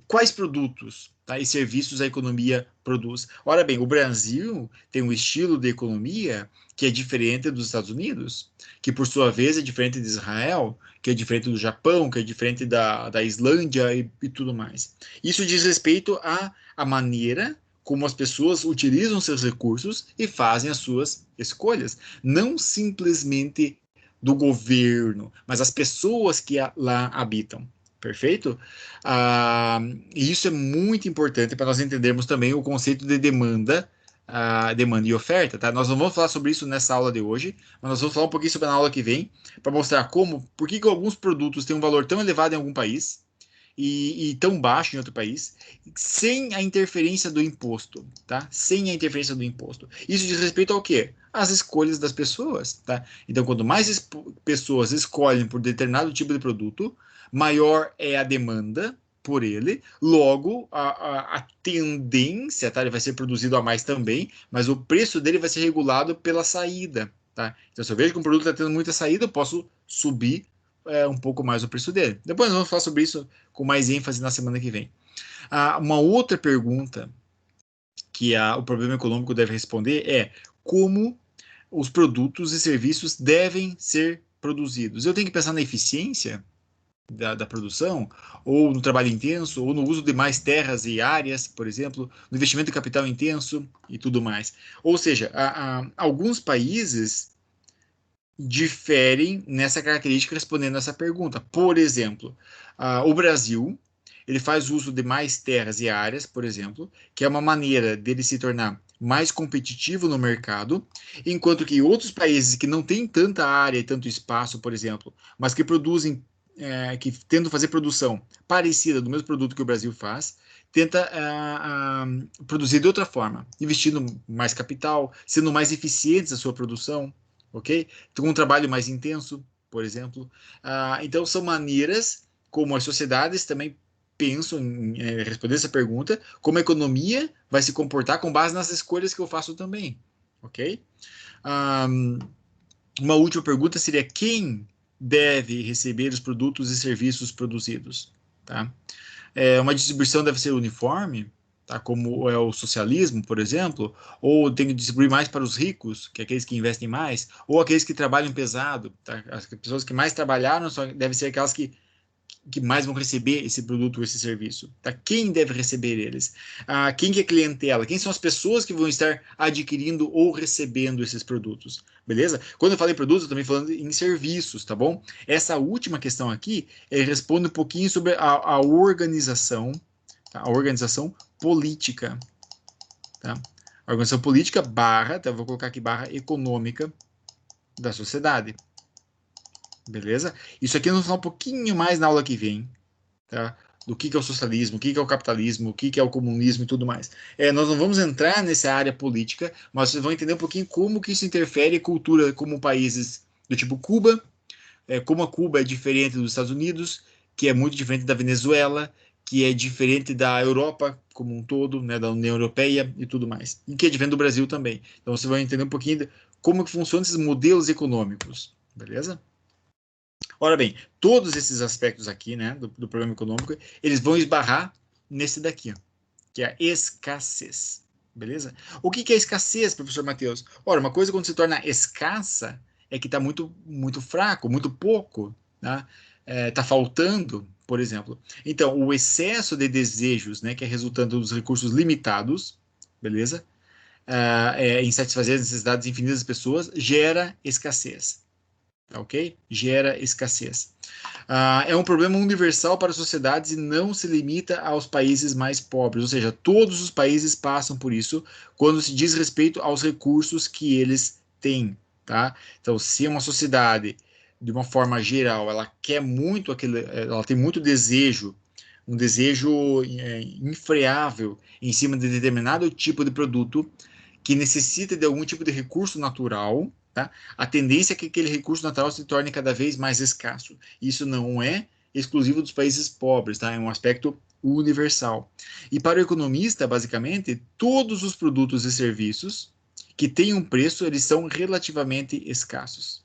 quais produtos, tá, e serviços a economia produz? Ora bem, o Brasil tem um estilo de economia que é diferente dos Estados Unidos, que por sua vez é diferente de Israel, que é diferente do Japão, que é diferente da Islândia e tudo mais. Isso diz respeito à maneira como as pessoas utilizam seus recursos e fazem as suas escolhas. Não simplesmente do governo, mas as pessoas que lá habitam. Perfeito? E isso é muito importante para nós entendermos também o conceito de demanda e oferta, tá? Nós não vamos falar sobre isso nessa aula de hoje, mas nós vamos falar um pouquinho sobre a aula que vem, para mostrar por que alguns produtos têm um valor tão elevado em algum país e tão baixo em outro país, sem a interferência do imposto, tá? Sem a interferência do imposto. Isso diz respeito ao quê? Às escolhas das pessoas, tá? Então, quanto mais pessoas escolhem por determinado tipo de produto, maior é a demanda por ele, logo a tendência, tá? Ele vai ser produzido a mais também, mas o preço dele vai ser regulado pela saída, tá? Então, se eu vejo que um produto está tendo muita saída, eu posso subir um pouco mais o preço dele. Depois nós vamos falar sobre isso com mais ênfase na semana que vem. Uma outra pergunta que o problema econômico deve responder é como os produtos e serviços devem ser produzidos. Eu tenho que pensar na eficiência da produção, ou no trabalho intenso, ou no uso de mais terras e áreas, por exemplo, no investimento de capital intenso e tudo mais. Ou seja, alguns países diferem nessa característica respondendo essa pergunta. Por exemplo, o Brasil, ele faz uso de mais terras e áreas, por exemplo, que é uma maneira dele se tornar mais competitivo no mercado, enquanto que outros países que não têm tanta área e tanto espaço, por exemplo, mas que produzem, que tentam fazer produção parecida do mesmo produto que o Brasil faz, tenta produzir de outra forma, investindo mais capital, sendo mais eficientes na sua produção, ok? Com um trabalho mais intenso, por exemplo. Então, são maneiras como as sociedades também pensam em responder essa pergunta, como a economia vai se comportar com base nas escolhas que eu faço também, ok? Uma última pergunta seria: quem deve receber os produtos e serviços produzidos? Tá? Uma distribuição deve ser uniforme, tá? Como é o socialismo, por exemplo, ou tem que distribuir mais para os ricos, que é aqueles que investem mais, ou aqueles que trabalham pesado, tá? As pessoas que mais trabalharam devem ser aquelas que mais vão receber esse produto ou esse serviço, tá? Quem deve receber eles? Quem que é clientela? Quem são as pessoas que vão estar adquirindo ou recebendo esses produtos? Beleza? Quando eu falei produtos, eu também falando em serviços, tá bom? Essa última questão aqui, responde um pouquinho sobre a organização, tá? A organização política, tá? A organização política barra, tá? Vou colocar aqui barra econômica da sociedade. Beleza? Isso aqui nós vamos falar um pouquinho mais na aula que vem, tá? Do que é o socialismo, o que é o capitalismo, o que é o comunismo e tudo mais. Nós não vamos entrar nessa área política, mas vocês vão entender um pouquinho como que isso interfere em cultura, como países do tipo Cuba, como a Cuba é diferente dos Estados Unidos, que é muito diferente da Venezuela, que é diferente da Europa como um todo, né, da União Europeia e tudo mais. E que é diferente do Brasil também. Então você vai entender um pouquinho de como que funcionam esses modelos econômicos, beleza? Ora bem, todos esses aspectos aqui, né, do problema econômico, eles vão esbarrar nesse daqui, ó, que é a escassez, beleza? O que é escassez, professor Matheus? Ora, uma coisa quando se torna escassa é que está muito, muito fraco, muito pouco, né? Está faltando, por exemplo. Então, o excesso de desejos, né, que é resultante dos recursos limitados, beleza? Em satisfazer as necessidades infinitas das pessoas, gera escassez. Ok? Gera escassez. É um problema universal para as sociedades e não se limita aos países mais pobres, ou seja, todos os países passam por isso quando se diz respeito aos recursos que eles têm, tá? Então, se uma sociedade, de uma forma geral, ela quer muito ela tem muito desejo, um desejo infreável em cima de determinado tipo de produto que necessita de algum tipo de recurso natural, tá? A tendência é que aquele recurso natural se torne cada vez mais escasso. Isso não é exclusivo dos países pobres, tá? É um aspecto universal. E para o economista, basicamente, todos os produtos e serviços que têm um preço, eles são relativamente escassos.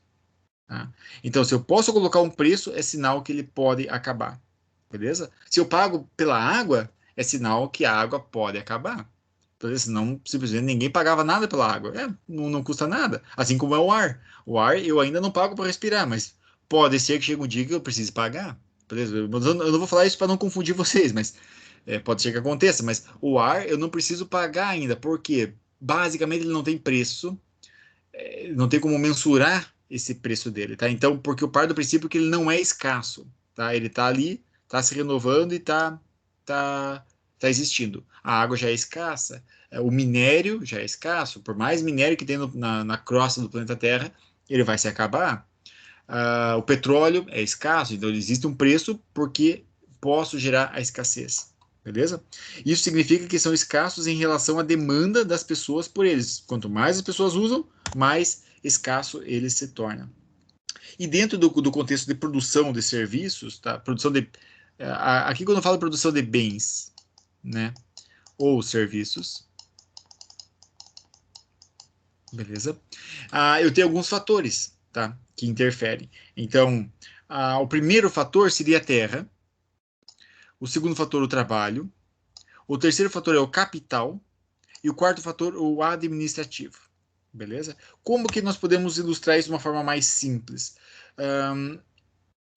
Tá? Então, se eu posso colocar um preço, é sinal que ele pode acabar. Beleza? Se eu pago pela água, é sinal que a água pode acabar. Porque senão, simplesmente, ninguém pagava nada pela água. Não custa nada. Assim como é o ar. O ar eu ainda não pago para respirar, mas pode ser que chegue um dia que eu precise pagar. Beleza? Eu não vou falar isso para não confundir vocês, mas pode ser que aconteça. Mas o ar eu não preciso pagar ainda, porque basicamente ele não tem preço, não tem como mensurar esse preço dele, tá? Então, porque eu paro do princípio que ele não é escasso, tá? Ele tá ali, tá se renovando e tá, tá existindo. A água já é escassa, o minério já é escasso, por mais minério que tem na crosta do planeta Terra, ele vai se acabar. O petróleo é escasso, então existe um preço porque posso gerar a escassez. Beleza? Isso significa que são escassos em relação à demanda das pessoas por eles. Quanto mais as pessoas usam, mais escasso ele se torna. E dentro do contexto de produção de serviços, tá? Produção de, aqui quando eu falo produção de bens, né, ou serviços, beleza? Eu tenho alguns fatores, tá, que interferem. Então, o primeiro fator seria a terra, o segundo fator o trabalho, o terceiro fator é o capital e o quarto fator o administrativo. Beleza? Como que nós podemos ilustrar isso de uma forma mais simples?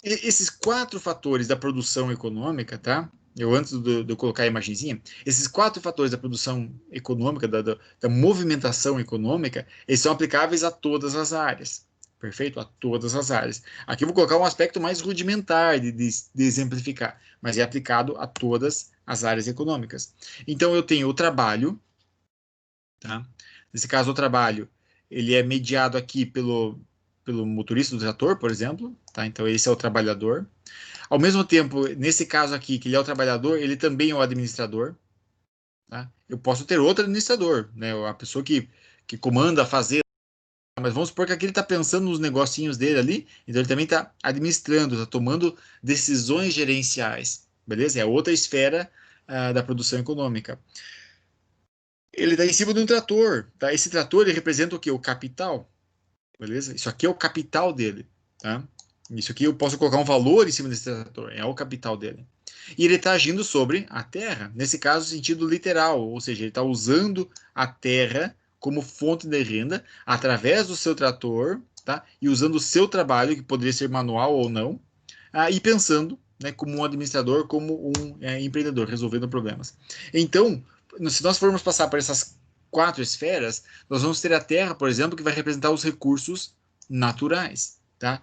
Esses quatro fatores da produção econômica, tá? Antes de eu colocar a imagenzinha, esses quatro fatores da produção econômica, da movimentação econômica, eles são aplicáveis a todas as áreas. Perfeito? A todas as áreas. Aqui eu vou colocar um aspecto mais rudimentar de exemplificar, mas é aplicado a todas as áreas econômicas. Então, eu tenho o trabalho, tá? Nesse caso, o trabalho, ele é mediado aqui pelo motorista do trator, por exemplo, tá? Então, esse é o trabalhador. Ao mesmo tempo, nesse caso aqui, que ele é o trabalhador, ele também é o administrador, tá? Eu posso ter outro administrador, né? A pessoa que comanda a fazer, mas vamos supor que aqui ele está pensando nos negocinhos dele ali, então ele também está administrando, está tomando decisões gerenciais, beleza? É outra esfera da produção econômica. Ele está em cima de um trator, tá? Esse trator ele representa o quê? O capital, beleza? Isso aqui é o capital dele, tá? Isso aqui eu posso colocar um valor em cima desse trator, é o capital dele. E ele está agindo sobre a terra, nesse caso, sentido literal, ou seja, ele está usando a terra como fonte de renda através do seu trator, tá? E usando o seu trabalho, que poderia ser manual ou não, e pensando, né, como um administrador, como um empreendedor, resolvendo problemas. Então, se nós formos passar por essas 4 esferas, nós vamos ter a terra, por exemplo, que vai representar os recursos naturais, tá?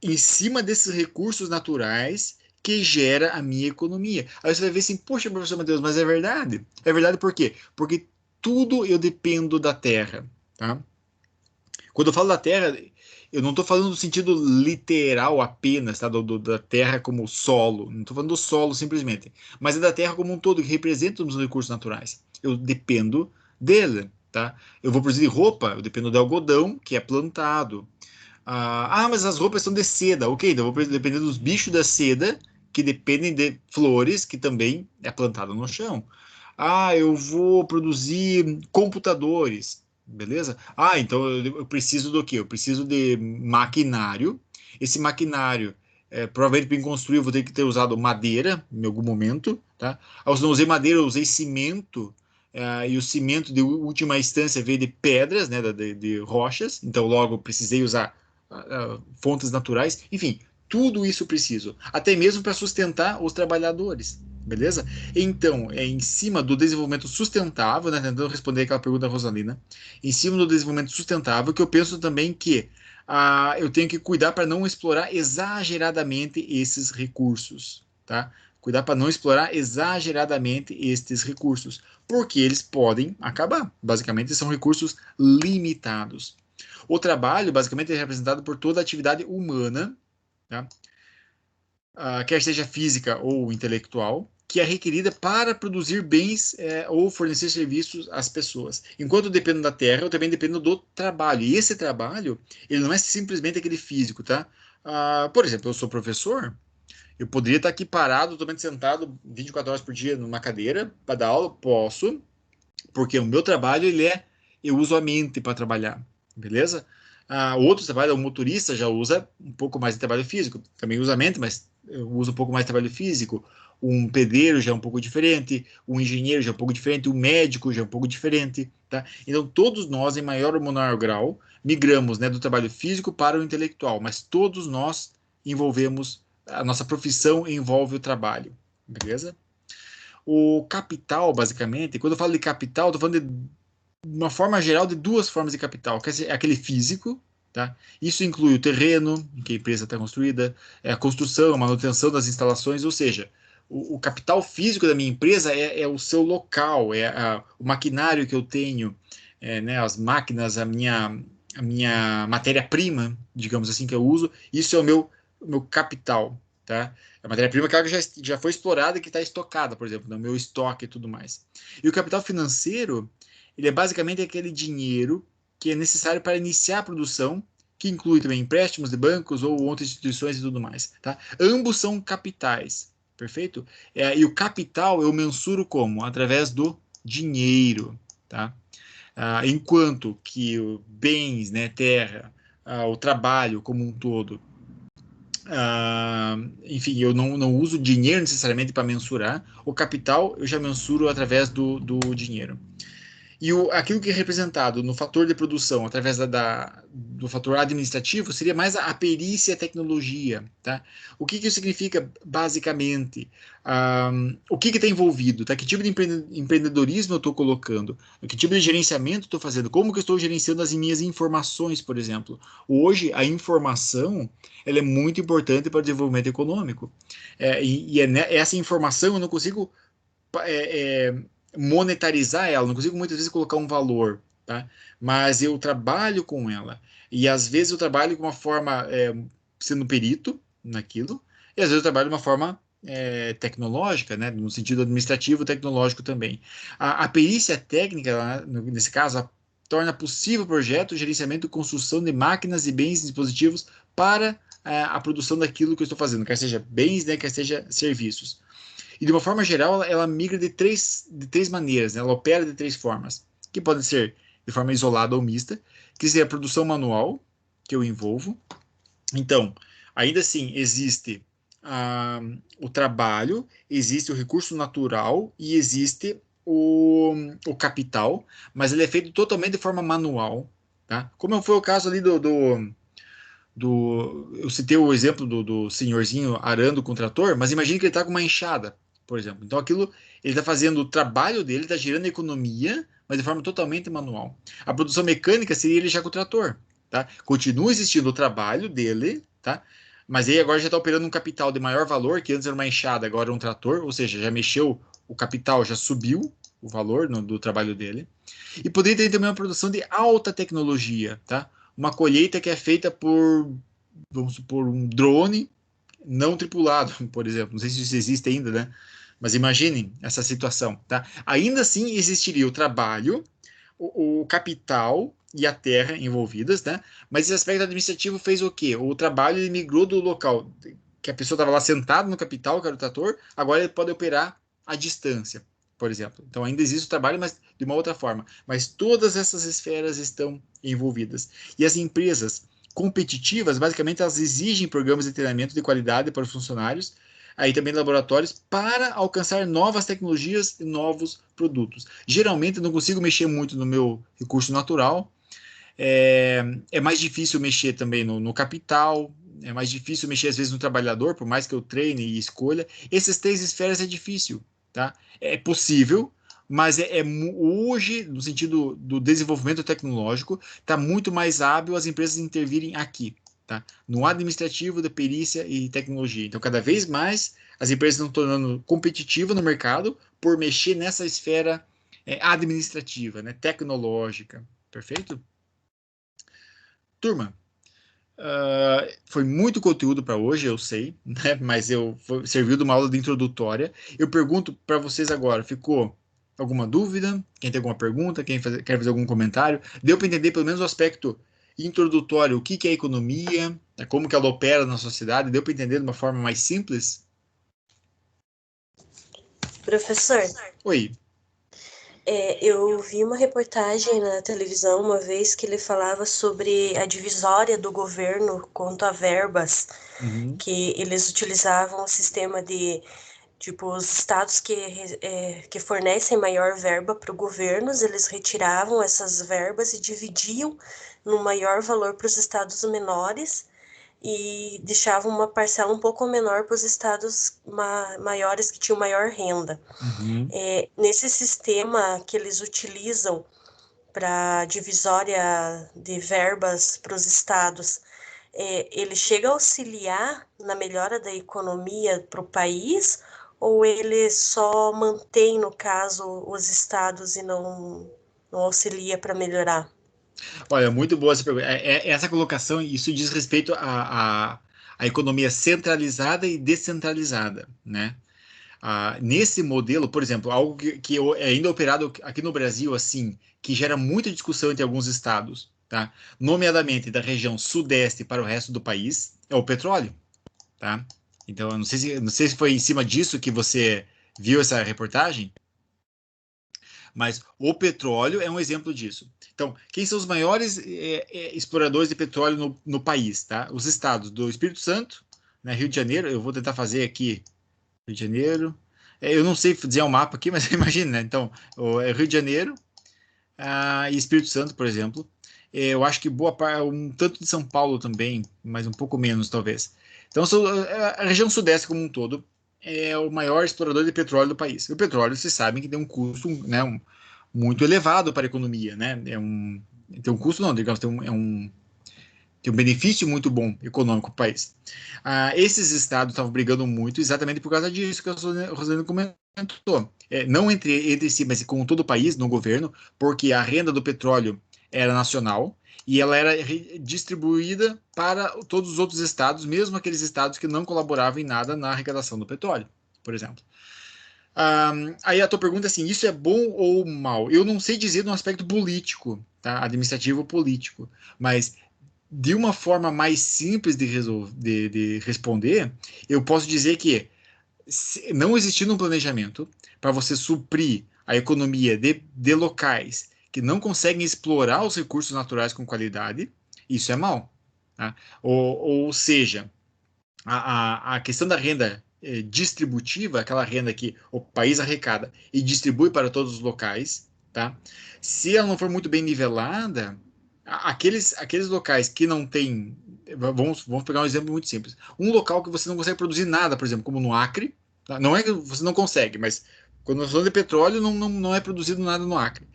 Em cima desses recursos naturais que gera a minha economia. Aí você vai ver assim, poxa, professor Matheus, mas é verdade. É verdade por quê? Porque tudo eu dependo da terra, tá? Quando eu falo da terra, eu não estou falando no sentido literal apenas, tá? Da terra como solo. Não estou falando do solo simplesmente. Mas é da terra como um todo, que representa os recursos naturais. Eu dependo dele, tá? Eu vou produzir roupa, eu dependo do algodão, que é plantado. Mas as roupas são de seda. Ok, então eu vou depender dos bichos da seda, que dependem de flores, que também é plantado no chão. Eu vou produzir computadores, beleza? Então eu preciso do quê? Eu preciso de maquinário. Esse maquinário, provavelmente para construir, eu vou ter que ter usado madeira em algum momento, tá? Se não usei madeira, eu usei cimento. E o cimento de última instância veio de pedras, né, de rochas, então logo precisei usar fontes naturais, enfim, tudo isso preciso, até mesmo para sustentar os trabalhadores, beleza? Então, é em cima do desenvolvimento sustentável, né, tentando responder aquela pergunta da Rosalina, em cima do desenvolvimento sustentável, que eu penso também que eu tenho que cuidar para não explorar exageradamente esses recursos, tá? Cuidar para não explorar exageradamente estes recursos, porque eles podem acabar. Basicamente, são recursos limitados. O trabalho, basicamente, é representado por toda a atividade humana, tá? Quer seja física ou intelectual, que é requerida para produzir bens ou fornecer serviços às pessoas. Enquanto eu dependo da terra, eu também dependo do trabalho. E esse trabalho, ele não é simplesmente aquele físico, tá? Por exemplo, eu sou professor, eu poderia estar aqui parado, totalmente sentado 24 horas por dia numa cadeira para dar aula, posso, porque o meu trabalho, eu uso a mente para trabalhar, beleza? Outro trabalho, o motorista já usa um pouco mais de trabalho físico, também usa a mente, mas eu uso um pouco mais de trabalho físico. Um pedreiro já é um pouco diferente, um engenheiro já é um pouco diferente, um médico já é um pouco diferente, tá? Então, todos nós, em maior ou menor grau, migramos, né, do trabalho físico para o intelectual, mas todos nós envolvemos, a nossa profissão envolve o trabalho, beleza? O capital, basicamente, quando eu falo de capital, estou falando de uma forma geral de 2 formas de capital, que é aquele físico, tá? Isso inclui o terreno em que a empresa está construída, a construção, a manutenção das instalações, ou seja, o capital físico da minha empresa é o seu local, o maquinário que eu tenho, né, as máquinas, a minha matéria-prima, digamos assim, que eu uso, isso é o meu capital, tá? A matéria-prima é aquela que já foi explorada e que está estocada, por exemplo, no meu estoque e tudo mais. E o capital financeiro, ele é basicamente aquele dinheiro que é necessário para iniciar a produção, que inclui também empréstimos de bancos ou outras instituições e tudo mais, tá? Ambos são capitais, perfeito? E o capital eu mensuro como? Através do dinheiro, tá? Enquanto que bens, né, terra, o trabalho como um todo, enfim, eu não uso dinheiro necessariamente para mensurar. O capital eu já mensuro através do dinheiro. E aquilo que é representado no fator de produção, através do fator administrativo, seria mais a perícia e a tecnologia. Tá? O que isso significa, basicamente? O que está envolvido? Tá? Que tipo de empreendedorismo eu estou colocando? Que tipo de gerenciamento estou fazendo? Como que eu estou gerenciando as minhas informações, por exemplo? Hoje, a informação ela é muito importante para o desenvolvimento econômico. Essa informação eu não consigo monetarizar ela, não consigo muitas vezes colocar um valor, tá? Mas eu trabalho com ela. E às vezes eu trabalho de uma forma sendo perito naquilo, e às vezes eu trabalho de uma forma tecnológica, né? No sentido administrativo, tecnológico também. A perícia técnica, ela, nesse caso, torna possível o projeto, gerenciamento e construção de máquinas e bens e dispositivos para a produção daquilo que eu estou fazendo, quer seja bens, né, quer seja serviços. E de uma forma geral, ela migra de três maneiras, né? Ela opera de três formas, que podem ser de forma isolada ou mista, que seria a produção manual, que eu envolvo. Então, ainda assim, existe o trabalho, existe o recurso natural e existe o capital, mas ele é feito totalmente de forma manual, tá? Como foi o caso ali eu citei o exemplo do senhorzinho arando com o trator, mas imagine que ele está com uma enxada, por exemplo. Então aquilo, ele está fazendo o trabalho dele, está gerando economia, mas de forma totalmente manual. A produção mecânica seria ele já com o trator, tá? Continua existindo o trabalho dele, tá? Mas aí agora já está operando um capital de maior valor, que antes era uma enxada, agora é um trator, ou seja, já mexeu o capital, já subiu o valor do trabalho dele. E poderia ter também uma produção de alta tecnologia, tá? Uma colheita que é feita por, vamos supor, um drone não tripulado, por exemplo. Não sei se isso existe ainda, né? Mas imaginem essa situação, tá? Ainda assim existiria o trabalho, o capital e a terra envolvidas, né? Mas esse aspecto administrativo fez o quê? O trabalho ele migrou do local que a pessoa estava lá sentada no capital, que era o trator, agora ele pode operar à distância, por exemplo. Então ainda existe o trabalho, mas de uma outra forma. Mas todas essas esferas estão envolvidas. E as empresas competitivas, basicamente, elas exigem programas de treinamento de qualidade para os funcionários, aí também laboratórios, para alcançar novas tecnologias e novos produtos. Geralmente, eu não consigo mexer muito no meu recurso natural, é mais difícil mexer também no capital, é mais difícil mexer às vezes no trabalhador, por mais que eu treine e escolha. Essas três esferas é difícil, tá? É possível, mas hoje, no sentido do desenvolvimento tecnológico, está muito mais hábil as empresas intervirem aqui, tá? No administrativo, da perícia e tecnologia. Então, cada vez mais as empresas estão tornando competitivas no mercado por mexer nessa esfera administrativa, né? Tecnológica. Perfeito? Turma, foi muito conteúdo para hoje, eu sei, né? Mas serviu de uma aula de introdutória. Eu pergunto para vocês agora, ficou alguma dúvida? Quem tem alguma pergunta? Quer fazer algum comentário? Deu para entender pelo menos o aspecto introdutório, o que que é a economia, né? Como que ela opera na sociedade? Deu para entender de uma forma mais simples? Professor, Oi. eu vi uma reportagem na televisão uma vez que ele falava sobre a divisória do governo quanto a verbas, Uhum. que eles utilizavam o sistema de, tipo, os estados que fornecem maior verba para o governo, eles retiravam essas verbas e dividiam no maior valor para os estados menores e deixavam uma parcela um pouco menor para os estados maiores que tinham maior renda. Uhum. Nesse sistema que eles utilizam para divisória de verbas para os estados, ele chega a auxiliar na melhora da economia para o país ou ele só mantém, no caso, os estados e não auxilia para melhorar? Olha, muito boa essa pergunta. Essa colocação, isso diz respeito à economia centralizada e descentralizada, né? Nesse modelo, por exemplo, algo que é ainda operado aqui no Brasil, assim, que gera muita discussão entre alguns estados, tá? Nomeadamente da região sudeste para o resto do país, é o petróleo, tá? Então, eu não sei se foi em cima disso que você viu essa reportagem, mas o petróleo é um exemplo disso. Então, quem são os maiores exploradores de petróleo no país, tá? Os estados do Espírito Santo, né, Rio de Janeiro, eu vou tentar fazer aqui Rio de Janeiro. Eu não sei dizer o mapa aqui, mas imagina, né? Então, Rio de Janeiro e Espírito Santo, por exemplo. Eu acho que boa parte, um tanto de São Paulo também, mas um pouco menos, talvez. Então, a região sudeste como um todo é o maior explorador de petróleo do país. E o petróleo, vocês sabem que tem um custo, né, muito elevado para a economia, né? Tem um custo, não, digamos, tem um benefício muito bom econômico para o país. Esses estados estavam brigando muito exatamente por causa disso que a Rosane comentou. não entre si, mas com todo o país, no governo, porque a renda do petróleo era nacional e ela era distribuída para todos os outros estados, mesmo aqueles estados que não colaboravam em nada na arrecadação do petróleo, por exemplo. Aí a tua pergunta é assim, isso é bom ou mal? Eu não sei dizer no aspecto político, tá? Administrativo ou político, mas de uma forma mais simples de responder, eu posso dizer que não existindo um planejamento para você suprir a economia de locais que não conseguem explorar os recursos naturais com qualidade, isso é mal. Tá? Ou seja, a questão da renda distributiva, aquela renda que o país arrecada e distribui para todos os locais, tá? Se ela não for muito bem nivelada, aqueles locais que não têm. Vamos pegar um exemplo muito simples. Um local que você não consegue produzir nada, por exemplo, como no Acre, tá? Não é que você não consegue, mas quando nós falamos de petróleo, não é produzido nada no Acre.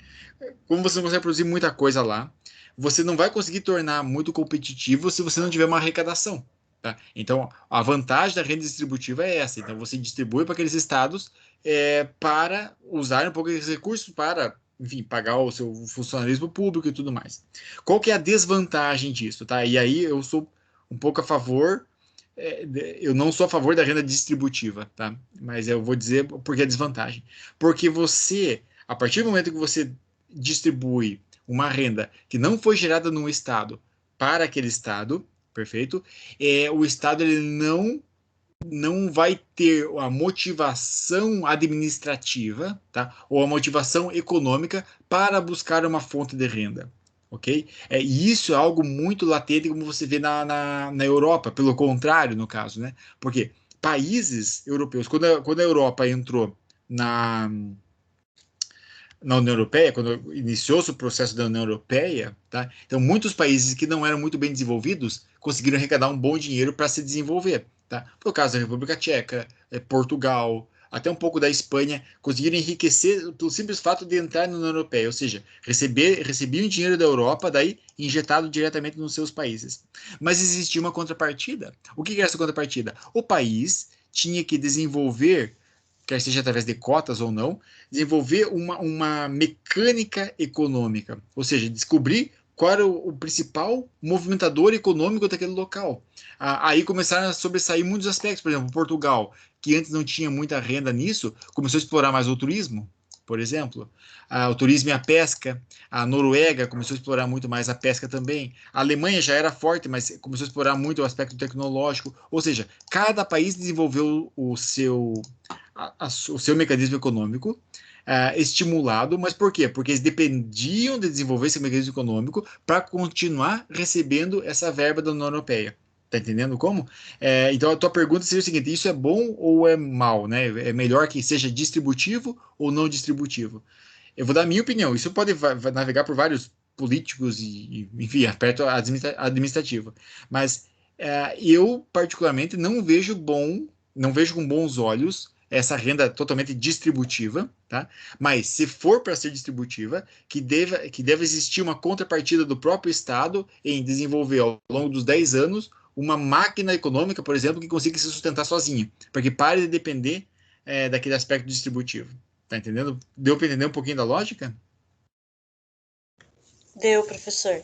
Como você não consegue produzir muita coisa lá, você não vai conseguir tornar muito competitivo se você não tiver uma arrecadação. Tá? Então, a vantagem da renda distributiva é essa. Então, você distribui para aqueles estados para usar um pouco desses recursos para, enfim, pagar o seu funcionalismo público e tudo mais. Qual que é a desvantagem disso? Tá? E aí eu sou um pouco a favor, eu não sou a favor da renda distributiva, tá? Mas eu vou dizer porque é desvantagem. Porque você, a partir do momento que você distribui uma renda que não foi gerada num estado para aquele estado, perfeito? O Estado ele não vai ter a motivação administrativa, tá? Ou a motivação econômica para buscar uma fonte de renda, ok? E isso é algo muito latente, como você vê na Europa, pelo contrário, no caso, né? Porque países europeus, quando a Europa entrou na União Europeia, quando iniciou-se o processo da União Europeia, tá? Então, muitos países que não eram muito bem desenvolvidos conseguiram arrecadar um bom dinheiro para se desenvolver, tá? Foi o caso da República Tcheca, Portugal, até um pouco da Espanha, conseguiram enriquecer pelo simples fato de entrar na União Europeia, ou seja, recebiam dinheiro da Europa, daí injetado diretamente nos seus países. Mas existia uma contrapartida. O que era essa contrapartida? O país tinha que desenvolver, quer seja através de cotas ou não, desenvolver uma mecânica econômica, ou seja, descobrir qual era o principal movimentador econômico daquele local. Aí começaram a sobressair muitos aspectos, por exemplo, Portugal, que antes não tinha muita renda nisso, começou a explorar mais o turismo, por exemplo, o turismo e a pesca. A Noruega começou a explorar muito mais a pesca também. A Alemanha já era forte, mas começou a explorar muito o aspecto tecnológico. Ou seja, cada país desenvolveu o seu mecanismo econômico estimulado, mas por quê? Porque eles dependiam de desenvolver esse mecanismo econômico para continuar recebendo essa verba da União Europeia. Tá entendendo como? Então a tua pergunta seria o seguinte: isso é bom ou é mal, né? É melhor que seja distributivo ou não distributivo? Eu vou dar a minha opinião. Isso pode navegar por vários políticos enfim, aspecto administrativo. Mas eu particularmente não vejo com bons olhos essa renda totalmente distributiva, tá? Mas se for para ser distributiva, que deve existir uma contrapartida do próprio Estado em desenvolver ao longo dos 10 anos uma máquina econômica, por exemplo, que consiga se sustentar sozinha, para que pare de depender daquele aspecto distributivo. Tá entendendo? Deu para entender um pouquinho da lógica? Deu, professor.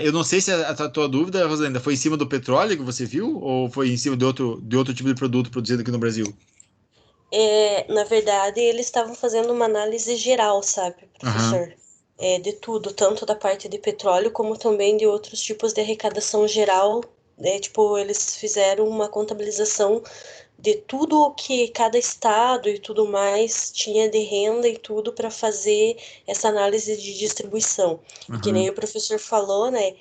Eu não sei se a tua dúvida, Rosenda, foi em cima do petróleo que você viu ou foi em cima de outro tipo de produto produzido aqui no Brasil? Na verdade, eles estavam fazendo uma análise geral, sabe, Aham. professor? De tudo, tanto da parte de petróleo como também de outros tipos de arrecadação geral. Tipo, eles fizeram uma contabilização de tudo o que cada estado e tudo mais tinha de renda e tudo para fazer essa análise de distribuição. E que nem Aham. o professor falou, né?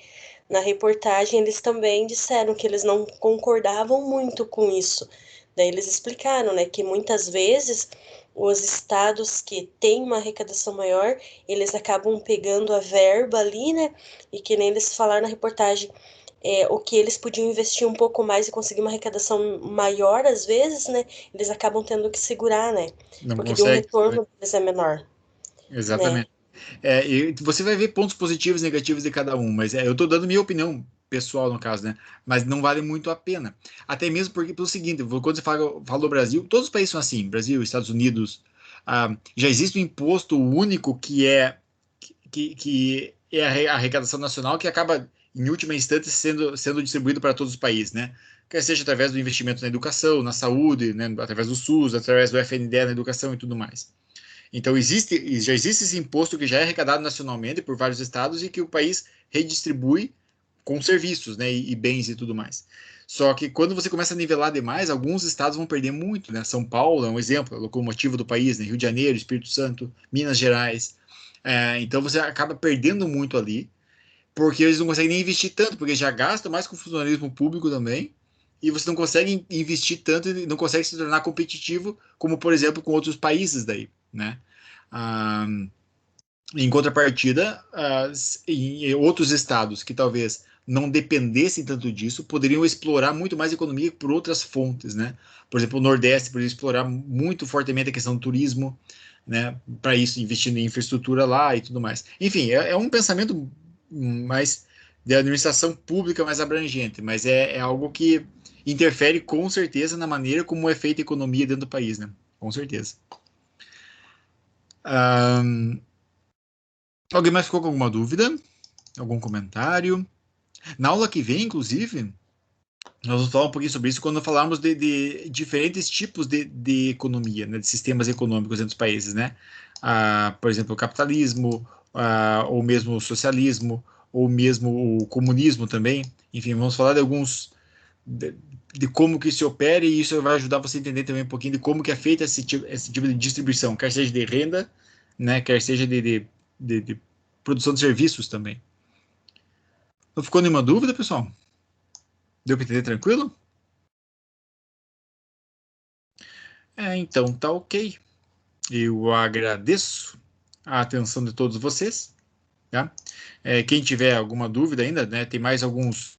Na reportagem, eles também disseram que eles não concordavam muito com isso. Daí eles explicaram, né, que muitas vezes os estados que têm uma arrecadação maior, eles acabam pegando a verba ali, né, e que nem eles falaram na reportagem, o que eles podiam investir um pouco mais e conseguir uma arrecadação maior, às vezes, né, eles acabam tendo que segurar, né, Não porque de um consegue. retorno deles é menor, né. Exatamente. E você vai ver pontos positivos e negativos de cada um, mas eu estou dando minha opinião pessoal, no caso, né? Mas não vale muito a pena. Até mesmo porque, pelo seguinte, quando você fala do Brasil, todos os países são assim, Brasil, Estados Unidos, já existe um imposto único que é a arrecadação nacional, que acaba, em última instância, sendo distribuído para todos os países, né? Quer seja através do investimento na educação, na saúde, né? Através do SUS, através do FNDE na educação e tudo mais. Então, já existe esse imposto que já é arrecadado nacionalmente por vários estados e que o país redistribui com serviços, né, e bens e tudo mais. Só que quando você começa a nivelar demais, alguns estados vão perder muito, né? São Paulo é um exemplo, a locomotiva do país, né? Rio de Janeiro, Espírito Santo, Minas Gerais. Então você acaba perdendo muito ali, porque eles não conseguem nem investir tanto, porque já gastam mais com funcionalismo público também, e você não consegue investir tanto e não consegue se tornar competitivo, como, por exemplo, com outros países daí, né? Ah, em contrapartida, em outros estados que talvez não dependessem tanto disso, poderiam explorar muito mais a economia por outras fontes, né? Por exemplo, o Nordeste poderia explorar muito fortemente a questão do turismo, né? Para isso, investindo em infraestrutura lá e tudo mais. Enfim, é um pensamento mais de administração pública mais abrangente, mas é algo que interfere com certeza na maneira como é feita a economia dentro do país, né? Com certeza. Alguém mais ficou com alguma dúvida? Algum comentário? Na aula que vem, inclusive, nós vamos falar um pouquinho sobre isso quando falarmos de diferentes tipos de economia, né, de sistemas econômicos entre os países, né? Por exemplo, o capitalismo, ou mesmo o socialismo, ou mesmo o comunismo também. Enfim, vamos falar de alguns de como que se opera e isso vai ajudar você a entender também um pouquinho de como que é feita esse tipo de distribuição, quer seja de renda, né, quer seja de produção de serviços também. Não ficou nenhuma dúvida, pessoal? Deu para entender tranquilo? Então tá ok. Eu agradeço a atenção de todos vocês, tá? Quem tiver alguma dúvida ainda, né, tem mais alguns